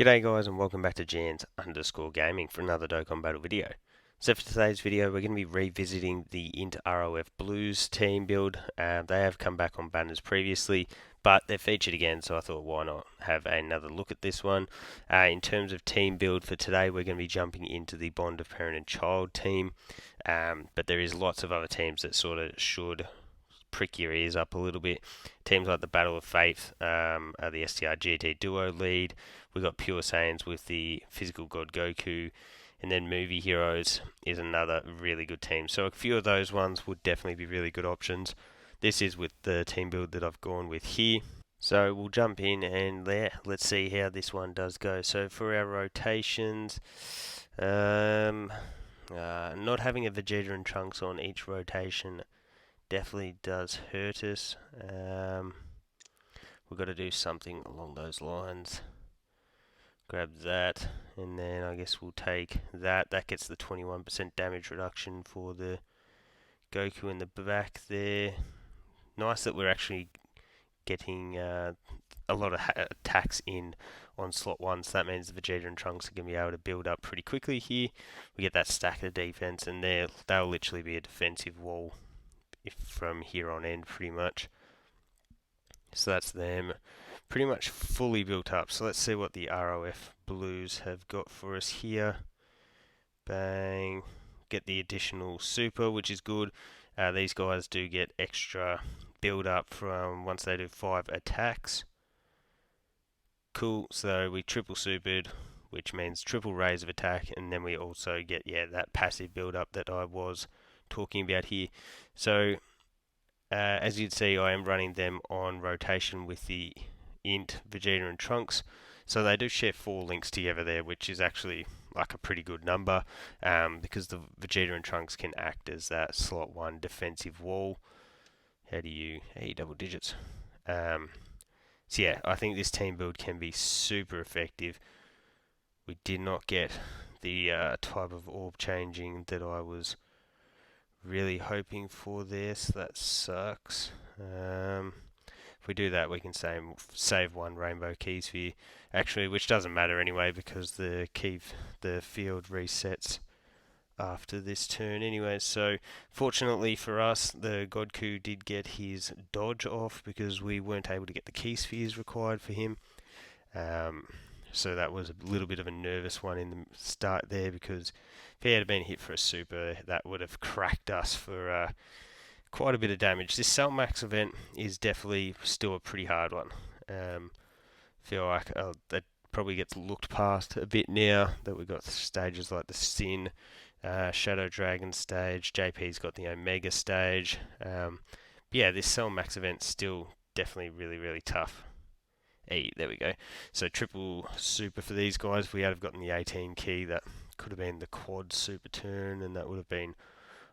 G'day guys and welcome back to Jans_Gaming for another Dokkan Battle video. So for today's video we're going to be revisiting the INT ROF Blues team build. They have come back on banners previously, but they're featured again, so I thought why not have another look at this one. In terms of team build for today, we're going to be jumping into the Bond of Parent and Child team, but there is lots of other teams that sort of should prick your ears up a little bit. Teams like the Battle of Faith are the STR GT Duo lead. We've got Pure Saiyans with the Physical God Goku, and then Movie Heroes is another really good team. So a few of those ones would definitely be really good options. This is with the team build that I've gone with here. So we'll jump in and let's see how this one does go. So for our rotations, not having a Vegeta and Trunks on each rotation definitely does hurt us. We've got to do something along those lines. Grab that, and then I guess we'll take that. That gets the 21% damage reduction for the Goku in the back there. Nice that we're actually getting a lot of attacks in on slot 1, so that means the Vegeta and Trunks are going to be able to build up pretty quickly here. We get that stack of defense, and they'll literally be a defensive wall from here on end pretty much. So that's them pretty much fully built up. So let's see what the ROF Blues have got for us here. Bang. Get the additional super, which is good. These guys do get extra build up from once they do 5 attacks. Cool. So we triple supered, which means triple raise of attack, and then we also get that passive build up that I was talking about here. So as you'd see, I am running them on rotation with the INT Vegeta and Trunks, so they do share 4 links together there, which is actually like a pretty good number, because the Vegeta and Trunks can act as that slot 1 defensive wall. How do you double digits? So yeah, I think this team build can be super effective. We did not get the type of orb changing that I was really hoping for there, so that sucks. If we do that, we can save 1 rainbow key sphere, actually, which doesn't matter anyway because the field resets after this turn anyway. So fortunately for us, the Godku did get his dodge off because we weren't able to get the key spheres required for him. So that was a little bit of a nervous one in the start there, because if he had been hit for a super, that would have cracked us for quite a bit of damage. This Cell Max event is definitely still a pretty hard one. Feel like that probably gets looked past a bit now that we've got stages like the Sin, Shadow Dragon stage, JP's got the Omega stage. Yeah, this Cell Max event's still definitely really, really tough. There we go. So triple super for these guys. If we had gotten the 18 key, that could have been the quad super turn, and that would have been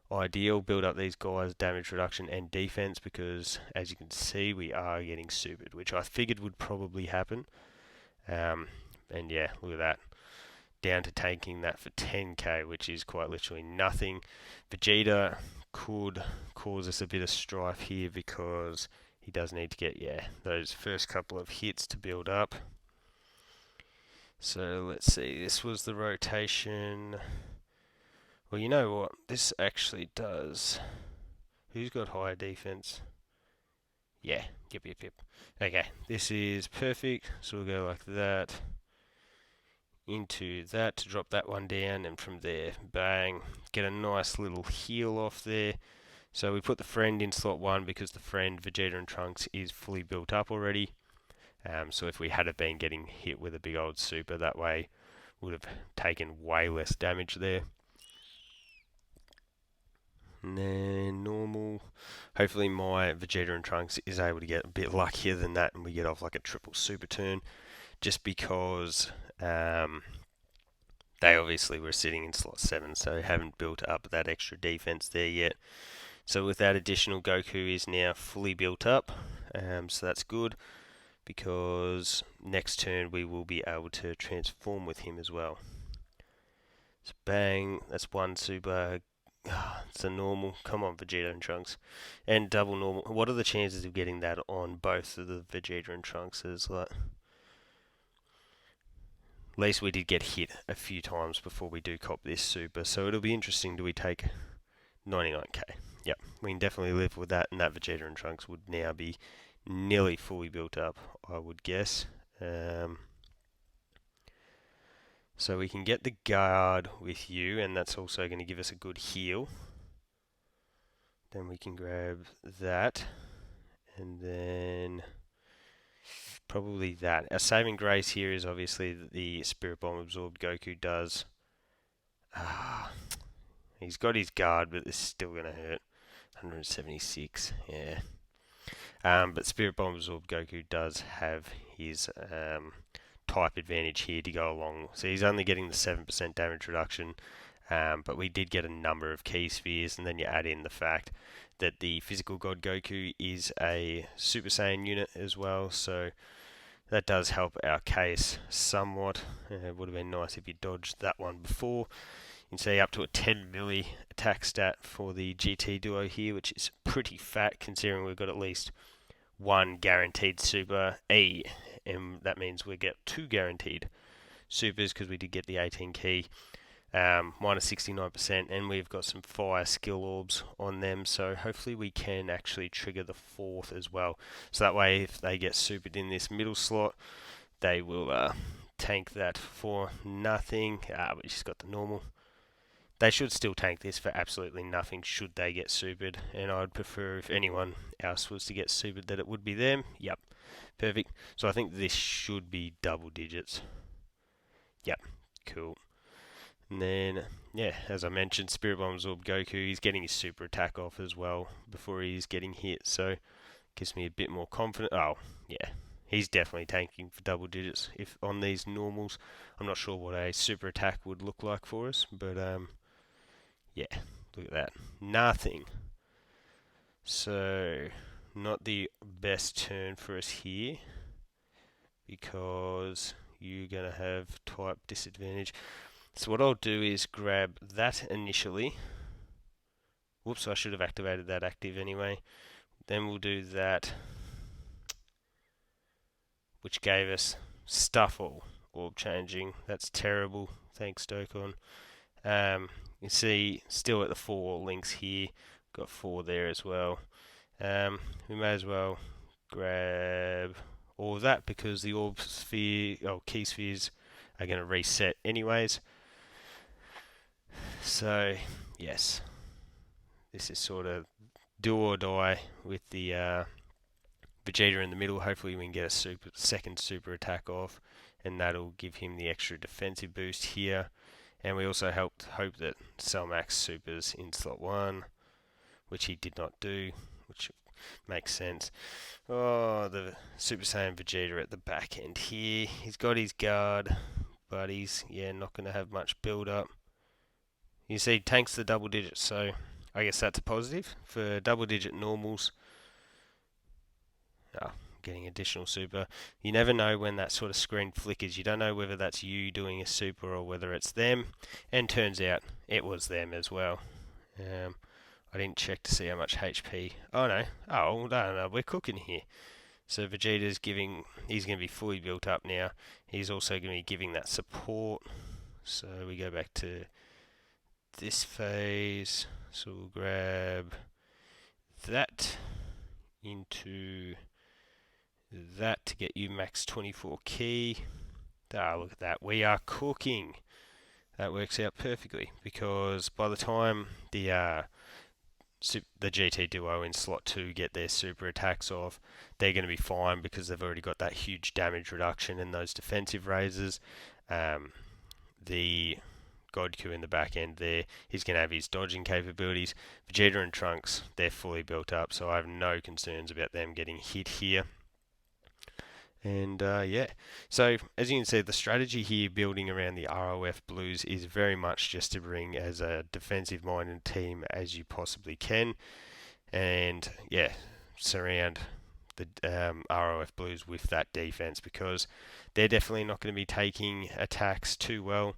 ideal. Build up these guys' damage reduction and defense, because as you can see, we are getting supered, which I figured would probably happen. And yeah, look at that. Down to taking that for 10k, which is quite literally nothing. Vegeta could cause us a bit of strife here because he does need to get, those first couple of hits to build up. So let's see, this was the rotation. Well, you know what? This actually does. Who's got higher defense? Yeah, yep. Okay, this is perfect. So we'll go like that. Into that to drop that one down, and from there, bang. Get a nice little heal off there. So we put the friend in slot 1 because the friend, Vegeta and Trunks, is fully built up already. So if we had been getting hit with a big old super, that way would have taken way less damage there. And then normal. Hopefully my Vegeta and Trunks is able to get a bit luckier than that, and we get off like a triple super turn, just because they obviously were sitting in slot 7, so haven't built up that extra defense there yet. So with that, additional Goku is now fully built up, so that's good, because next turn we will be able to transform with him as well. So bang, that's 1 super. It's a normal. Come on, Vegeta and Trunks. And double normal. What are the chances of getting that on both of the Vegeta and Trunks? Like, at least we did get hit a few times before we do cop this super. So it'll be interesting. Do we take 99k? Yep, we can definitely live with that, and that Vegeta and Trunks would now be nearly fully built up, I would guess. So we can get the guard with you, and that's also going to give us a good heal. Then we can grab that, and then probably that. Our saving grace here is obviously that the Spirit Bomb absorbed Goku does. He's got his guard, but this is still going to hurt. 176, yeah. But Spirit Bomb absorbed Goku does have his type advantage here to go along. So he's only getting the 7% damage reduction, but we did get a number of key spheres, and then you add in the fact that the physical God Goku is a Super Saiyan unit as well, so that does help our case somewhat. It would have been nice if you dodged that one before. You can see up to a 10 milli attack stat for the GT Duo here, which is pretty fat considering we've got at least one guaranteed Super E, and that means we get 2 guaranteed supers because we did get the 18 key. Minus 69%, and we've got some fire skill orbs on them, so hopefully we can actually trigger the 4th as well. So that way, if they get supered in this middle slot, they will tank that for nothing. We just got the normal. They should still tank this for absolutely nothing should they get supered, and I'd prefer if anyone else was to get supered that it would be them. Yep, perfect. So I think this should be double digits. Yep, cool. And then, yeah, as I mentioned, Spirit Bomb absorbed Goku. He's getting his super attack off as well before he's getting hit, so gives me a bit more confidence. Oh, yeah, he's definitely tanking for double digits. If on these normals, I'm not sure what a super attack would look like for us, but yeah, look at that, nothing. So not the best turn for us here because you're gonna have type disadvantage. So what I'll do is grab that initially. Whoops, I should have activated that active anyway. Then we'll do that, which gave us Stuffle orb changing. That's terrible. Thanks, Dokkan. You see, still at the 4 links here. Got 4 there as well. We may as well grab all of that because the orb sphere, key spheres are going to reset anyways. So, yes, this is sort of do or die with the Vegeta in the middle. Hopefully we can get a second super attack off, and that'll give him the extra defensive boost here. And we also hope that Cellmax supers in slot 1, which he did not do, which makes sense. Oh, the Super Saiyan Vegeta at the back end here. He's got his guard, but he's, not going to have much build up. You see, tanks the double digits, so I guess that's a positive. For double digit normals, getting additional super. You never know when that sort of screen flickers. You don't know whether that's you doing a super or whether it's them. And turns out it was them as well. I didn't check to see how much HP. Oh no. Oh, no, we're cooking here. So Vegeta's he's going to be fully built up now. He's also going to be giving that support. So we go back to this phase. So we'll grab that into that to get you max 24 key. Look at that. We are cooking. That works out perfectly because by the time the GT Duo in slot 2 get their super attacks off, they're going to be fine because they've already got that huge damage reduction in those defensive raises. The Goku in the back end there, he's going to have his dodging capabilities. Vegeta and Trunks, they're fully built up, so I have no concerns about them getting hit here. And so as you can see, the strategy here building around the ROF Blues is very much just to bring as a defensive minded team as you possibly can, and surround the ROF Blues with that defense because they're definitely not going to be taking attacks too well.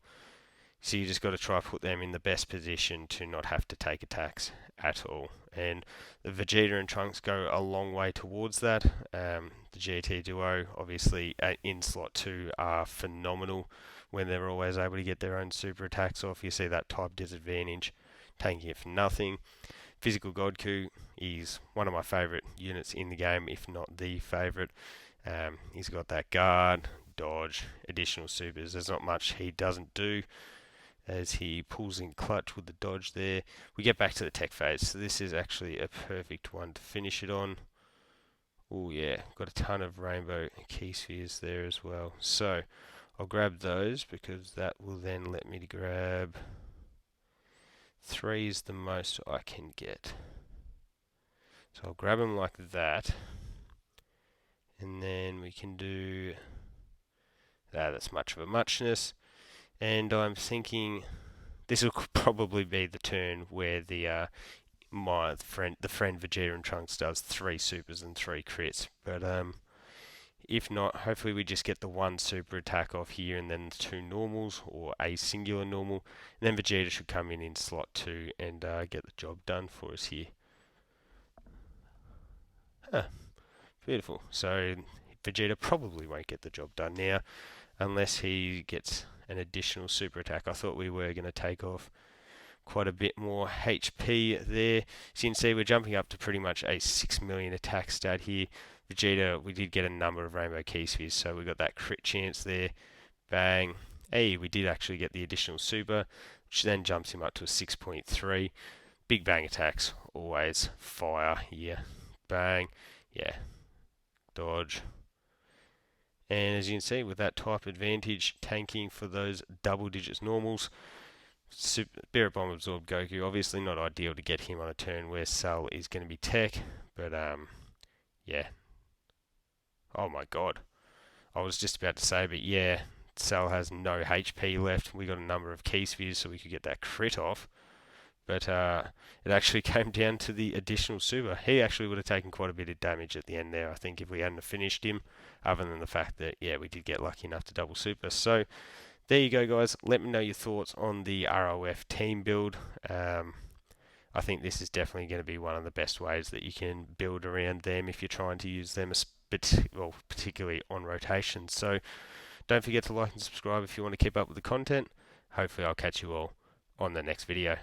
So you just got to try to put them in the best position to not have to take attacks at all. And the Vegeta and Trunks go a long way towards that. The GT Duo, obviously, in slot 2 are phenomenal when they're always able to get their own super attacks off. You see that type disadvantage, taking it for nothing. Physical Godku is one of my favourite units in the game, if not the favourite. He's got that guard, dodge, additional supers. There's not much he doesn't do as he pulls in clutch with the dodge there. We get back to the tech phase, so this is actually a perfect one to finish it on. Oh yeah, got a ton of rainbow key spheres there as well. So I'll grab those because that will then let me to grab 3 is the most I can get. So I'll grab them like that, and then we can do that's much of a muchness. And I'm thinking this will probably be the turn where the friend Vegeta and Trunks does 3 supers and 3 crits. But if not, hopefully we just get the 1 super attack off here and then the 2 normals or a singular normal. And then Vegeta should come in slot 2 and get the job done for us here. Beautiful. So Vegeta probably won't get the job done now unless he gets an additional super attack. I thought we were going to take off quite a bit more HP there. So you can see we're jumping up to pretty much a 6 million attack stat here. Vegeta, we did get a number of rainbow key spheres, so we got that crit chance there. Bang. Hey, we did actually get the additional super, which then jumps him up to a 6.3. Big bang attacks, always fire here. Bang. Yeah. Dodge. And as you can see, with that type advantage, tanking for those double digits normals, Spirit Bomb absorbed Goku. Obviously not ideal to get him on a turn where Cell is going to be tech, but yeah. Oh my god. I was just about to say, but yeah, Cell has no HP left. We got a number of key spheres so we could get that crit off. But it actually came down to the additional super. He actually would have taken quite a bit of damage at the end there, I think, if we hadn't finished him, other than the fact that, yeah, we did get lucky enough to double super. So there you go, guys. Let me know your thoughts on the ROF team build. I think this is definitely going to be one of the best ways that you can build around them if you're trying to use them, particularly on rotation. So don't forget to like and subscribe if you want to keep up with the content. Hopefully I'll catch you all on the next video.